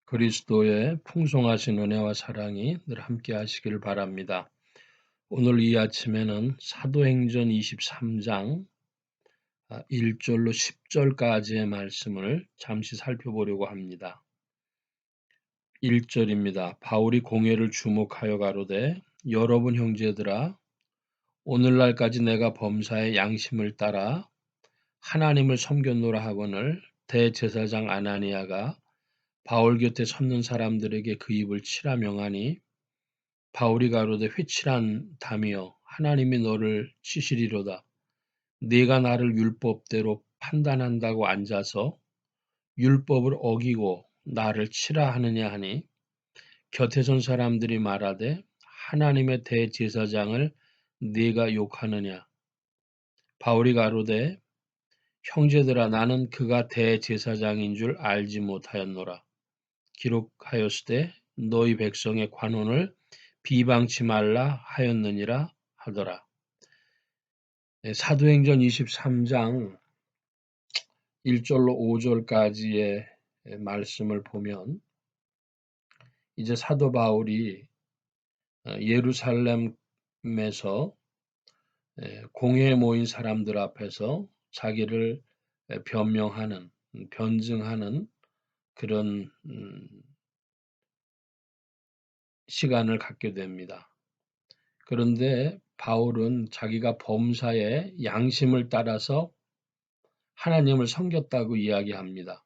그리스도의 풍성하신 은혜와 사랑이 늘 함께 하시길 바랍니다. 오늘 이 아침에는 사도행전 23장 1절로 10절까지의 말씀을 잠시 살펴보려고 합니다. 1절입니다. 바울이 공회를 주목하여 가로되 여러분 형제들아 오늘날까지 내가 범사의 양심을 따라 하나님을 섬겼노라 하거늘 대제사장 아나니아가 바울 곁에 섰는 사람들에게 그 입을 치라 명하니 바울이 가로되 회칠한 담이여 하나님이 너를 치시리로다. 네가 나를 율법대로 판단한다고 앉아서 율법을 어기고 나를 치라 하느냐 하니 곁에 선 사람들이 말하되 하나님의 대제사장을 네가 욕하느냐. 바울이 가로되 형제들아 나는 그가 대제사장인 줄 알지 못하였노라. 기록하였으되 너희 백성의 관원을 비방치 말라 하였느니라 하더라. 사도행전 23장 1절로 5절까지의 말씀을 보면 이제 사도 바울이 예루살렘에서 공회에 모인 사람들 앞에서 자기를 변명하는, 변증하는 그런 시간을 갖게 됩니다. 그런데 바울은 자기가 범사의 양심을 따라서 하나님을 섬겼다고 이야기합니다.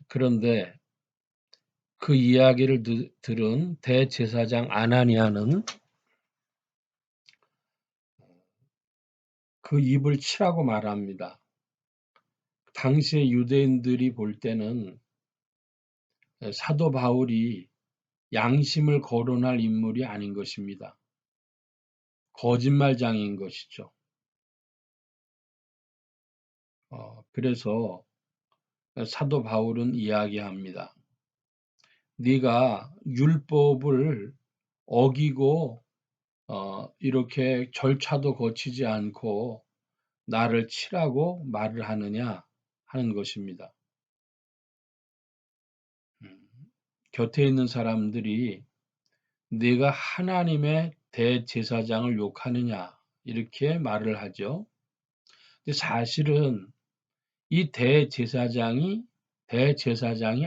그런데 그 이야기를 들은 대제사장 아나니아는 그 입을 치라고 말합니다. 당시의 유대인들이 볼 때는 사도 바울이 양심을 거론할 인물이 아닌 것입니다. 거짓말장인 것이죠. 그래서 사도 바울은 이야기합니다. 네가 율법을 어기고 이렇게 절차도 거치지 않고 나를 치라고 말을 하느냐 하는 것입니다. 곁에 있는 사람들이 네가 하나님의 대제사장을 욕하느냐 이렇게 말을 하죠. 근데 사실은 이 대제사장이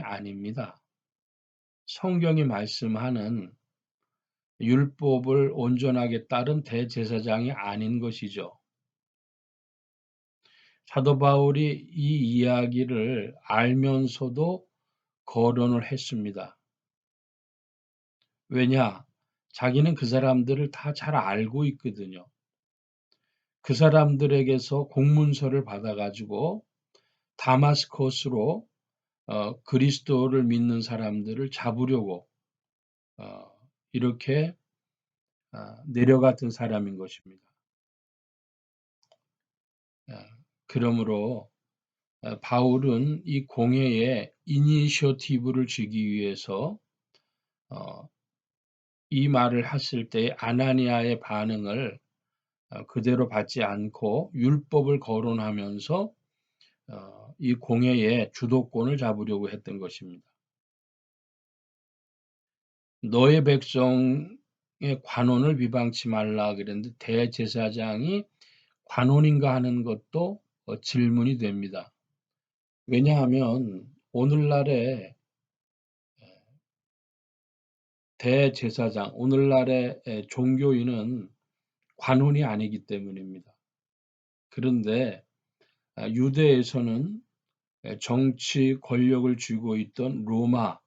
아닙니다. 성경이 말씀하는 율법을 온전하게 따른 대제사장이 아닌 것이죠. 사도 바울이 이 이야기를 알면서도 거론을 했습니다. 왜냐? 자기는 그 사람들을 다 잘 알고 있거든요. 그 사람들에게서 공문서를 받아가지고 다마스커스로 그리스도를 믿는 사람들을 잡으려고 이렇게 내려갔던 사람인 것입니다. 그러므로 바울은 이 공회에 이니셔티브를 주기 위해서 이 말을 했을 때 아나니아의 반응을 그대로 받지 않고 율법을 거론하면서 이 공회의 주도권을 잡으려고 했던 것입니다. 너의 백성의 관원을 비방치 말라 그랬는데 대제사장이 관원인가 하는 것도 질문이 됩니다. 왜냐하면 오늘날의 대제사장, 오늘날의 종교인은 관원이 아니기 때문입니다. 그런데 유대에서는 정치 권력을 쥐고 있던 로마와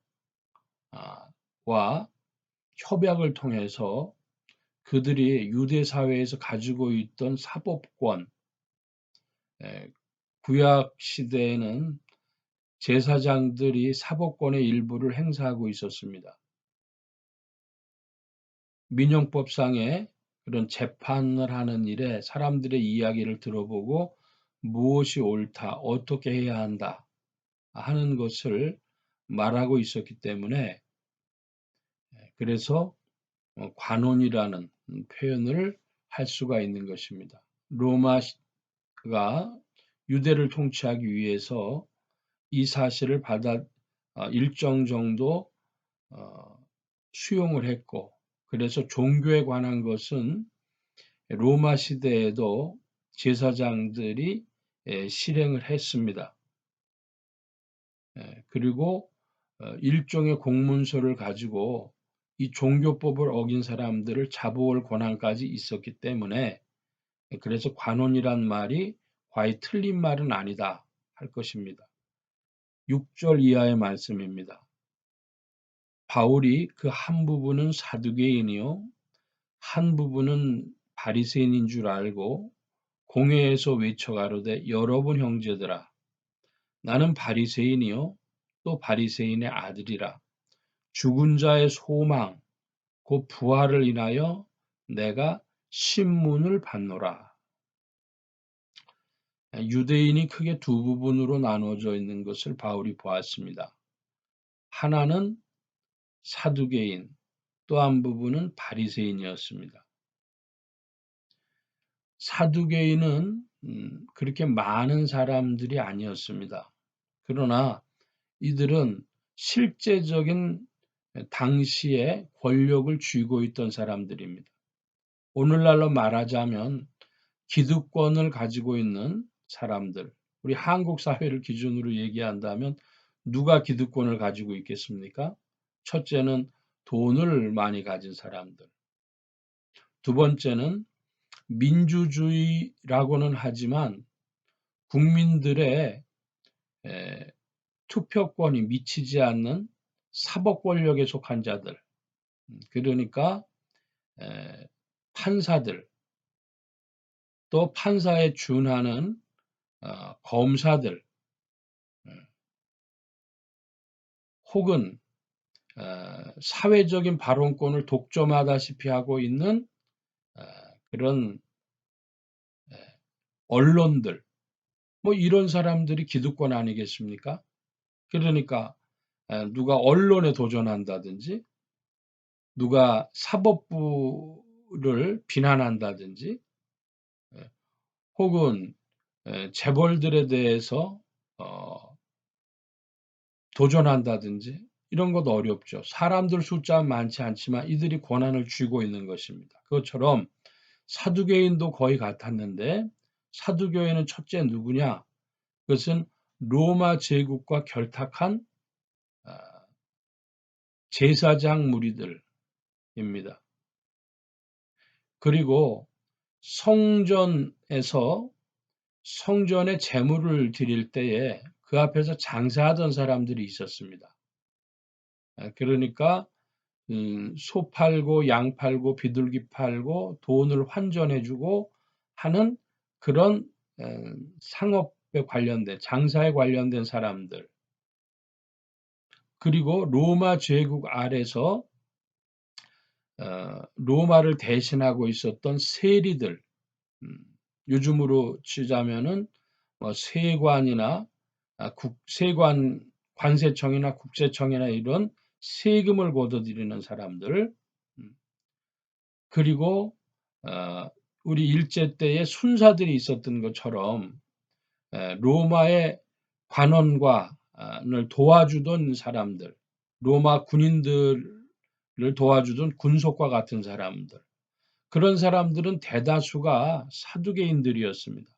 협약을 통해서 그들이 유대 사회에서 가지고 있던 사법권, 구약 시대에는 제사장들이 사법권의 일부를 행사하고 있었습니다. 민형법상의 그런 재판을 하는 일에 사람들의 이야기를 들어보고 무엇이 옳다, 어떻게 해야 한다 하는 것을 말하고 있었기 때문에 그래서 관원이라는 표현을 할 수가 있는 것입니다. 로마가 유대를 통치하기 위해서 이 사실을 일정 정도 수용을 했고, 그래서 종교에 관한 것은 로마 시대에도 제사장들이 실행을 했습니다. 그리고 일종의 공문서를 가지고 이 종교법을 어긴 사람들을 잡아올 권한까지 있었기 때문에, 그래서 관원이란 말이 과히 틀린 말은 아니다 할 것입니다. 6절 이하의 말씀입니다. 바울이 그 한 부분은 사두개인이요 한 부분은 바리새인인 줄 알고 공회에서 외쳐 가로되 여러분 형제들아 나는 바리새인이요 또 바리새인의 아들이라 죽은 자의 소망 곧 부활을 인하여 내가 신문을 받노라. 유대인이 크게 두 부분으로 나눠져 있는 것을 바울이 보았습니다. 하나는 사두개인, 또 한 부분은 바리새인이었습니다. 사두개인은 그렇게 많은 사람들이 아니었습니다. 그러나 이들은 실제적인 당시에 권력을 쥐고 있던 사람들입니다. 오늘날로 말하자면 기득권을 가지고 있는 사람들, 우리 한국 사회를 기준으로 얘기한다면 누가 기득권을 가지고 있겠습니까? 첫째는 돈을 많이 가진 사람들. 두 번째는 민주주의라고는 하지만 국민들의 투표권이 미치지 않는 사법 권력에 속한 자들, 그러니까 판사들, 또 판사에 준하는 검사들, 혹은 사회적인 발언권을 독점하다시피 하고 있는 그런 언론들, 뭐 이런 사람들이 기득권 아니겠습니까? 그러니까 누가 언론에 도전한다든지, 누가 사법부를 비난한다든지, 혹은 재벌들에 대해서 도전한다든지 이런 것 어렵죠. 사람들 숫자는 많지 않지만 이들이 권한을 쥐고 있는 것입니다. 그것처럼 사두개인도 거의 같았는데, 사두개인은 첫째 누구냐? 그것은 로마 제국과 결탁한 제사장 무리들입니다. 그리고 성전에 제물을 드릴 때에 그 앞에서 장사하던 사람들이 있었습니다. 그러니까 소 팔고 양 팔고 비둘기 팔고 돈을 환전해주고 하는 그런 상업에 관련된, 장사에 관련된 사람들, 그리고 로마 제국 아래서 로마를 대신하고 있었던 세리들, 요즘으로 치자면은 세관이나 세관 관세청이나 국세청이나 이런 세금을 걷어들이는 사람들, 그리고 우리 일제 때에 순사들이 있었던 것처럼 로마의 관원관을 도와주던 사람들, 로마 군인들을 도와주던 군속과 같은 사람들, 그런 사람들은 대다수가 사두개인들이었습니다.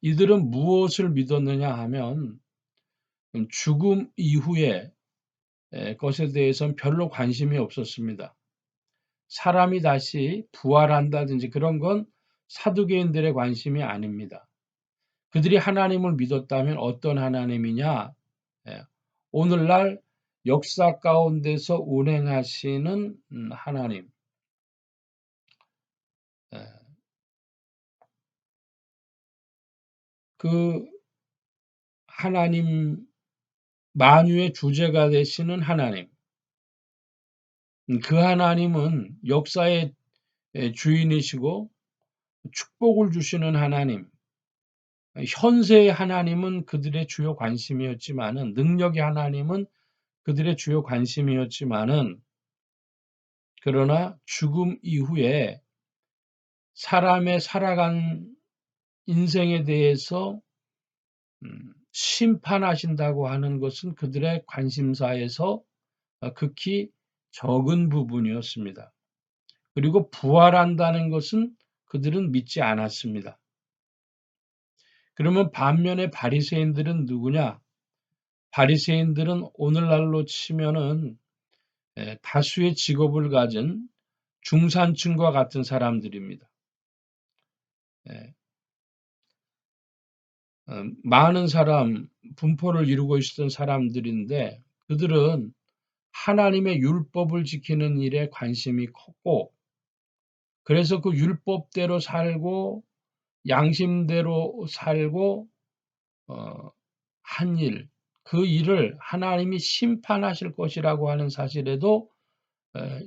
이들은 무엇을 믿었느냐 하면 죽음 이후의 것에 대해서는 별로 관심이 없었습니다. 사람이 다시 부활한다든지 그런 건 사두개인들의 관심이 아닙니다. 그들이 하나님을 믿었다면 어떤 하나님이냐? 오늘날 역사 가운데서 운행하시는 하나님, 그 하나님, 만유의 주제가 되시는 하나님, 그 하나님은 역사의 주인이시고 축복을 주시는 하나님, 현세의 하나님은 그들의 주요 관심이었지만은, 능력의 하나님은 그들의 주요 관심이었지만은, 그러나 죽음 이후에 사람의 살아간 인생에 대해서 심판하신다고 하는 것은 그들의 관심사에서 극히 적은 부분이었습니다. 그리고 부활한다는 것은 그들은 믿지 않았습니다. 그러면 반면에 바리새인들은 누구냐? 바리새인들은 오늘날로 치면은 다수의 직업을 가진 중산층과 같은 사람들입니다. 많은 사람, 분포를 이루고 있었던 사람들인데 그들은 하나님의 율법을 지키는 일에 관심이 컸고, 그래서 그 율법대로 살고 양심대로 살고 한 일, 그 일을 하나님이 심판하실 것이라고 하는 사실에도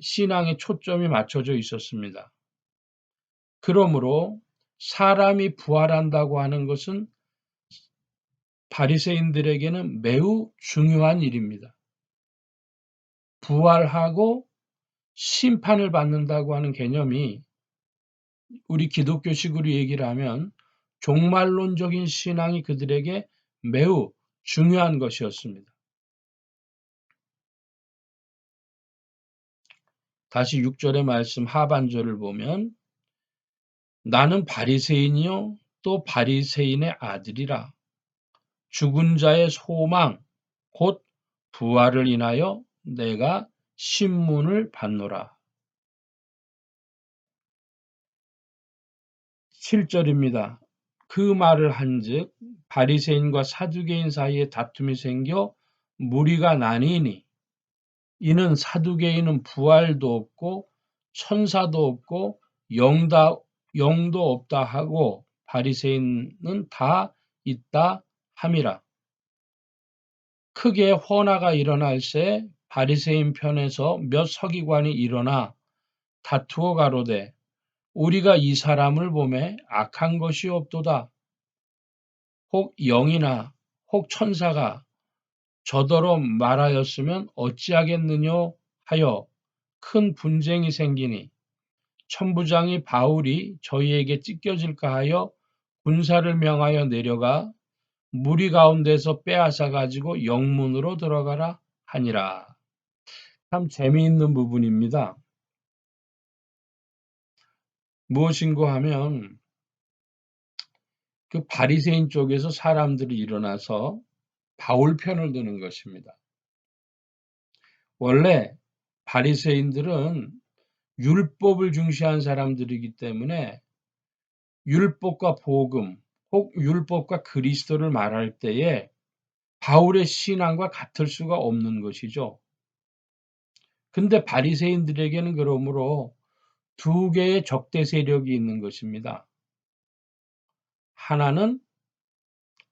신앙의 초점이 맞춰져 있었습니다. 그러므로 사람이 부활한다고 하는 것은 바리새인들에게는 매우 중요한 일입니다. 부활하고 심판을 받는다고 하는 개념이 우리 기독교식으로 얘기를 하면 종말론적인 신앙이 그들에게 매우 중요한 것이었습니다. 다시 6절의 말씀 하반절을 보면 나는 바리새인이요 또 바리새인의 아들이라. 죽은 자의 소망 곧 부활을 인하여 내가 신문을 받노라. 7절입니다. 그 말을 한즉 바리새인과 사두개인 사이에 다툼이 생겨 무리가 나뉘니 이는 사두개인은 부활도 없고 천사도 없고 영도 없다 하고 바리새인은 다 있다 함이라. 크게 혼화가 일어날새 바리새인 편에서 몇 서기관이 일어나 다투어 가로되 우리가 이 사람을 보매 악한 것이 없도다. 혹 영이나 혹 천사가 저더러 말하였으면 어찌하겠느뇨 하여 큰 분쟁이 생기니 천부장이 바울이 저희에게 찢겨질까 하여 군사를 명하여 내려가 무리 가운데서 빼앗아 가지고 영문으로 들어가라 하니라. 참 재미있는 부분입니다. 무엇인고 하면 그 바리새인 쪽에서 사람들이 일어나서 바울 편을 드는 것입니다. 원래 바리새인들은 율법을 중시한 사람들이기 때문에 율법과 복음, 혹 율법과 그리스도를 말할 때에 바울의 신앙과 같을 수가 없는 것이죠. 근데 바리새인들에게는 그러므로 두 개의 적대 세력이 있는 것입니다. 하나는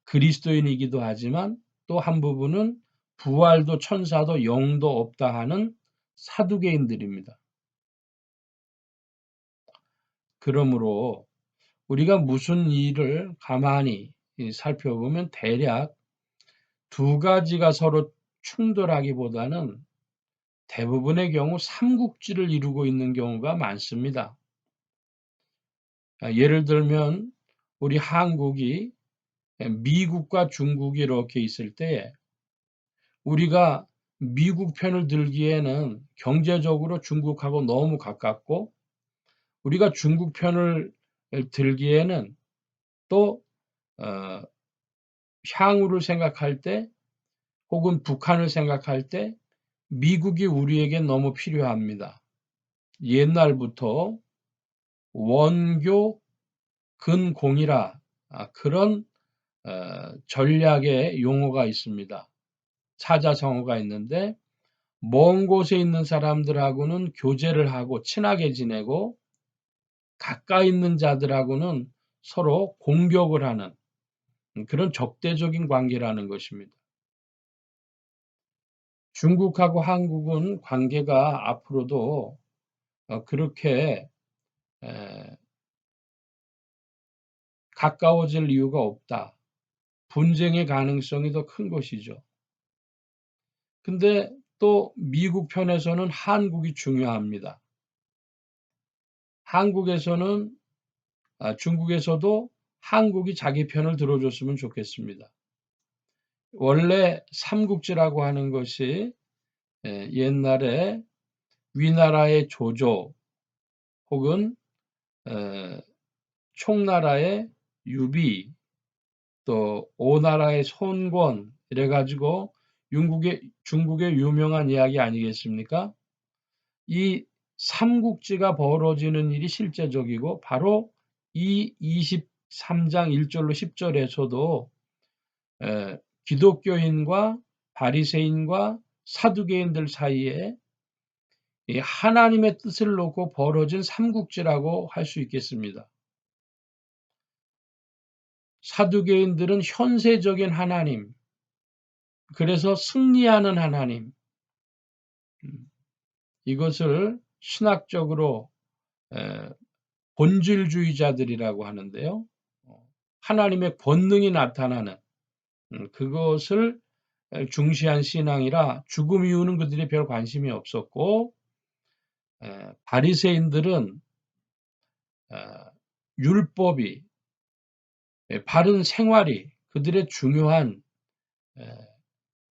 그리스도인이기도 하지만 또 한 부분은 부활도 천사도 영도 없다 하는 사두개인들입니다. 그러므로 우리가 무슨 일을 가만히 살펴보면 대략 두 가지가 서로 충돌하기보다는 대부분의 경우 삼국지를 이루고 있는 경우가 많습니다. 예를 들면 우리 한국이 미국과 중국이 이렇게 있을 때에 우리가 미국 편을 들기에는 경제적으로 중국하고 너무 가깝고 우리가 중국 편을 들기에는 또 향후를 생각할 때 혹은 북한을 생각할 때 미국이 우리에게 너무 필요합니다. 옛날부터 원교 근공이라 그런 전략의 용어가 있습니다. 사자성어가 있는데 먼 곳에 있는 사람들하고는 교제를 하고 친하게 지내고 가까이 있는 자들하고는 서로 공격을 하는 그런 적대적인 관계라는 것입니다. 중국하고 한국은 관계가 앞으로도 그렇게 가까워질 이유가 없다. 분쟁의 가능성이 더 큰 것이죠. 근데 또 미국 편에서는 한국이 중요합니다. 한국에서는 중국에서도 한국이 자기 편을 들어줬으면 좋겠습니다. 원래 삼국지라고 하는 것이 옛날에 위나라의 조조 혹은 총나라의 유비 또 오나라의 손권 이래 가지고 중국의 유명한 이야기 아니겠습니까? 이 삼국지가 벌어지는 일이 실제적이고 바로 이 23장 1절로 10절에서도 기독교인과 바리새인과 사두개인들 사이에 이 하나님의 뜻을 놓고 벌어진 삼국지라고 할 수 있겠습니다. 사두개인들은 현세적인 하나님, 그래서 승리하는 하나님, 이것을 신학적으로 본질주의자들이라고 하는데요. 하나님의 권능이 나타나는 그것을 중시한 신앙이라 죽음 이후는 그들이 별 관심이 없었고 바리새인들은 율법이 바른 생활이 그들의 중요한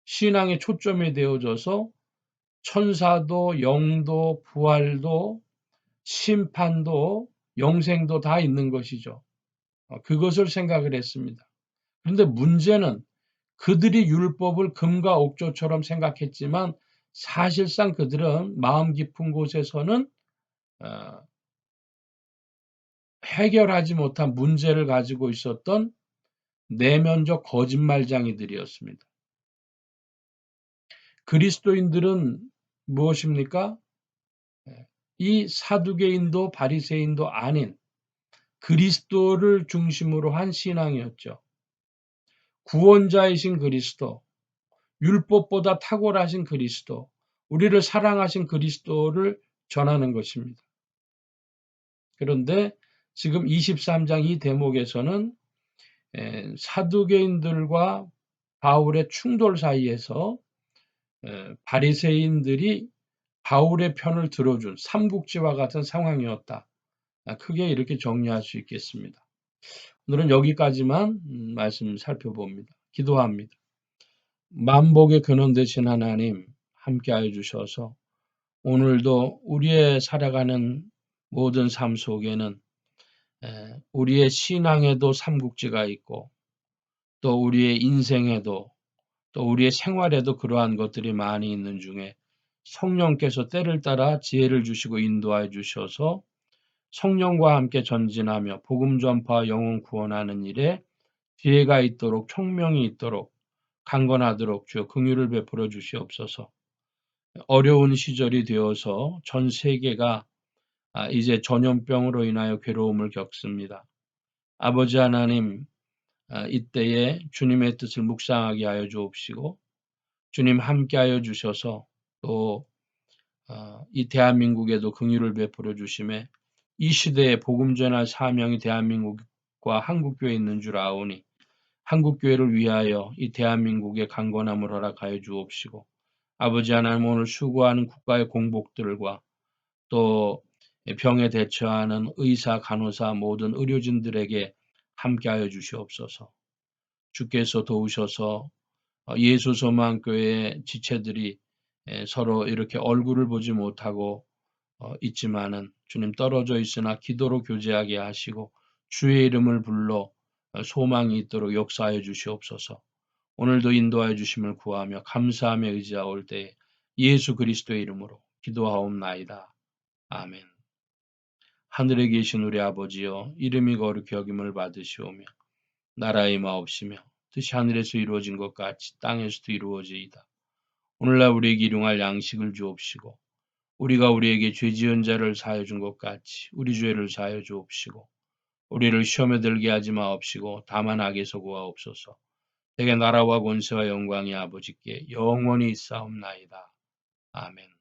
신앙의 초점이 되어져서 천사도 영도 부활도 심판도 영생도 다 있는 것이죠. 그것을 생각을 했습니다. 그런데 문제는 그들이 율법을 금과 옥조처럼 생각했지만 사실상 그들은 마음 깊은 곳에서는 해결하지 못한 문제를 가지고 있었던 내면적 거짓말쟁이들이었습니다. 그리스도인들은 무엇입니까? 이 사두개인도 바리새인도 아닌 그리스도를 중심으로 한 신앙이었죠. 구원자이신 그리스도, 율법보다 탁월하신 그리스도, 우리를 사랑하신 그리스도를 전하는 것입니다. 그런데 지금 23장 이 대목에서는 사두개인들과 바울의 충돌 사이에서 바리새인들이 바울의 편을 들어준 삼국지와 같은 상황이었다. 크게 이렇게 정리할 수 있겠습니다. 오늘은 여기까지만 말씀 살펴봅니다. 기도합니다. 만복의 근원 되신 하나님 함께하여 주셔서 오늘도 우리의 살아가는 모든 삶 속에는 우리의 신앙에도 삼국지가 있고 또 우리의 인생에도 또 우리의 생활에도 그러한 것들이 많이 있는 중에 성령께서 때를 따라 지혜를 주시고 인도하여 주셔서 성령과 함께 전진하며 복음 전파 영혼 구원하는 일에 지혜가 있도록 총명이 있도록 강건하도록 주여 긍휼을 베풀어 주시옵소서. 어려운 시절이 되어서 전 세계가 이제 전염병으로 인하여 괴로움을 겪습니다. 아버지 하나님, 이때에 주님의 뜻을 묵상하게 하여 주옵시고 주님 함께하여 주셔서 또 이 대한민국에도 긍휼을 베풀어 주심에 이 시대에 복음 전할 사명이 대한민국과 한국교회에 있는 줄 아오니 한국교회를 위하여 이 대한민국의 강건함을 허락하여 주옵시고 아버지 하나님 오늘 수고하는 국가의 공복들과 또 병에 대처하는 의사, 간호사 모든 의료진들에게 함께하여 주시옵소서. 주께서 도우셔서 예수소망교회의 지체들이 서로 이렇게 얼굴을 보지 못하고 있지만은 주님 떨어져 있으나 기도로 교제하게 하시고 주의 이름을 불러 소망이 있도록 역사하여 주시옵소서. 오늘도 인도하여 주심을 구하며 감사하며 의지하올 때에 예수 그리스도의 이름으로 기도하옵나이다. 아멘. 하늘에 계신 우리 아버지여 이름이 거룩히 여김을 받으시오며 나라의 마옵시며 뜻이 하늘에서 이루어진 것 같이 땅에서도 이루어지이다. 오늘날 우리에게 일용할 양식을 주옵시고 우리가 우리에게 죄 지은 자를 사하여 준 것 같이 우리 죄를 사하여 주옵시고 우리를 시험에 들게 하지 마옵시고 다만 악에서 구하옵소서. 대개 나라와 권세와 영광이 아버지께 영원히 있사옵나이다. 아멘.